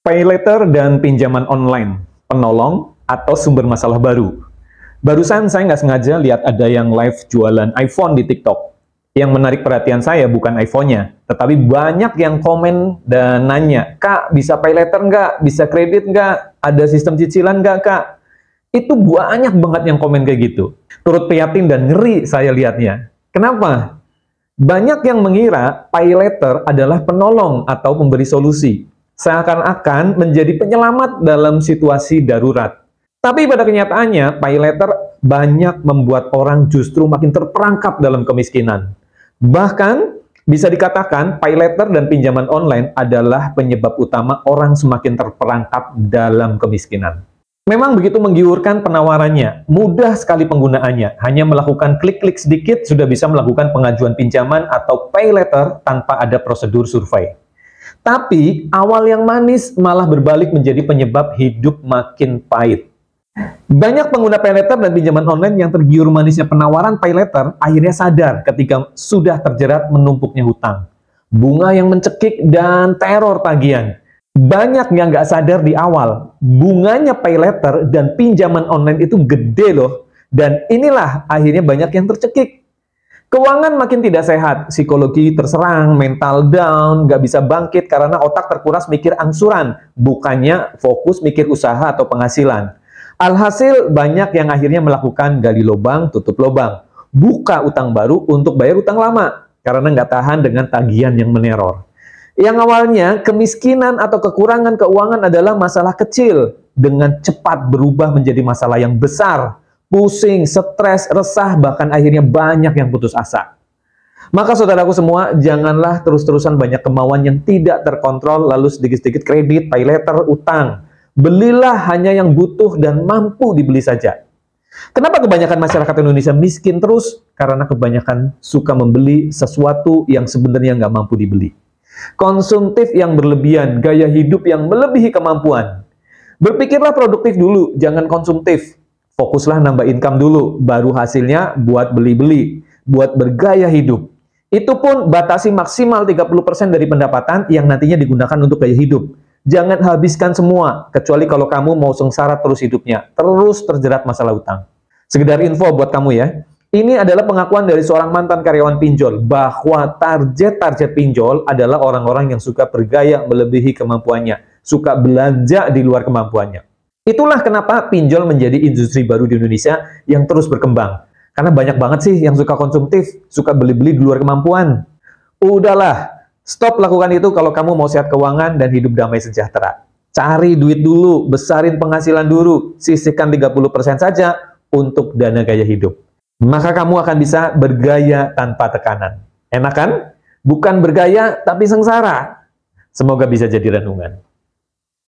Pay later dan pinjaman online, penolong atau sumber masalah baru. Barusan saya nggak sengaja lihat ada yang live jualan iPhone di TikTok. Yang menarik perhatian saya bukan iPhone-nya, tetapi banyak yang komen dan nanya, "Kak, bisa pay later nggak? Bisa kredit nggak? Ada sistem cicilan nggak, Kak?" Itu banyak banget yang komen kayak gitu. Turut prihatin dan ngeri saya lihatnya. Kenapa? Banyak yang mengira pay later adalah penolong atau pemberi solusi, seakan-akan menjadi penyelamat dalam situasi darurat. Tapi pada kenyataannya, pay later banyak membuat orang justru makin terperangkap dalam kemiskinan. Bahkan, bisa dikatakan pay later dan pinjaman online adalah penyebab utama orang semakin terperangkap dalam kemiskinan. Memang begitu menggiurkan penawarannya, mudah sekali penggunaannya. Hanya melakukan klik-klik sedikit sudah bisa melakukan pengajuan pinjaman atau pay later tanpa ada prosedur survei. Tapi, awal yang manis malah berbalik menjadi penyebab hidup makin pahit. Banyak pengguna pay later dan pinjaman online yang tergiur manisnya penawaran pay later akhirnya sadar ketika sudah terjerat menumpuknya hutang, bunga yang mencekik, dan teror tagihan. Banyak yang nggak sadar di awal, bunganya pay later dan pinjaman online itu gede loh. Dan inilah akhirnya banyak yang tercekik. Keuangan makin tidak sehat, psikologi terserang, mental down, nggak bisa bangkit karena otak terkuras mikir angsuran, bukannya fokus mikir usaha atau penghasilan. Alhasil banyak yang akhirnya melakukan gali lubang, tutup lubang, buka utang baru untuk bayar utang lama, karena nggak tahan dengan tagihan yang meneror. Yang awalnya kemiskinan atau kekurangan keuangan adalah masalah kecil, dengan cepat berubah menjadi masalah yang besar, pusing, stres, resah, bahkan akhirnya banyak yang putus asa. Maka saudaraku semua, janganlah terus-terusan banyak kemauan yang tidak terkontrol, lalu sedikit-sedikit kredit, pay later, utang. Belilah hanya yang butuh dan mampu dibeli saja. Kenapa kebanyakan masyarakat Indonesia miskin terus? Karena kebanyakan suka membeli sesuatu yang sebenarnya nggak mampu dibeli. Konsumtif yang berlebihan, gaya hidup yang melebihi kemampuan. Berpikirlah produktif dulu, jangan konsumtif. Fokuslah nambah income dulu, baru hasilnya buat beli-beli, buat bergaya hidup. Itu pun batasi maksimal 30% dari pendapatan yang nantinya digunakan untuk gaya hidup. Jangan habiskan semua, kecuali kalau kamu mau sengsara terus hidupnya, terus terjerat masalah utang. Sekedar info buat kamu ya. Ini adalah pengakuan dari seorang mantan karyawan pinjol bahwa target pinjol adalah orang-orang yang suka bergaya melebihi kemampuannya, suka belanja di luar kemampuannya. Itulah kenapa pinjol menjadi industri baru di Indonesia yang terus berkembang. Karena banyak banget sih yang suka konsumtif, suka beli-beli di luar kemampuan. Udahlah, stop lakukan itu kalau kamu mau sehat keuangan dan hidup damai sejahtera. Cari duit dulu, besarin penghasilan dulu, sisihkan 30% saja untuk dana gaya hidup. Maka kamu akan bisa bergaya tanpa tekanan. Enak kan? Bukan bergaya, tapi sengsara. Semoga bisa jadi renungan.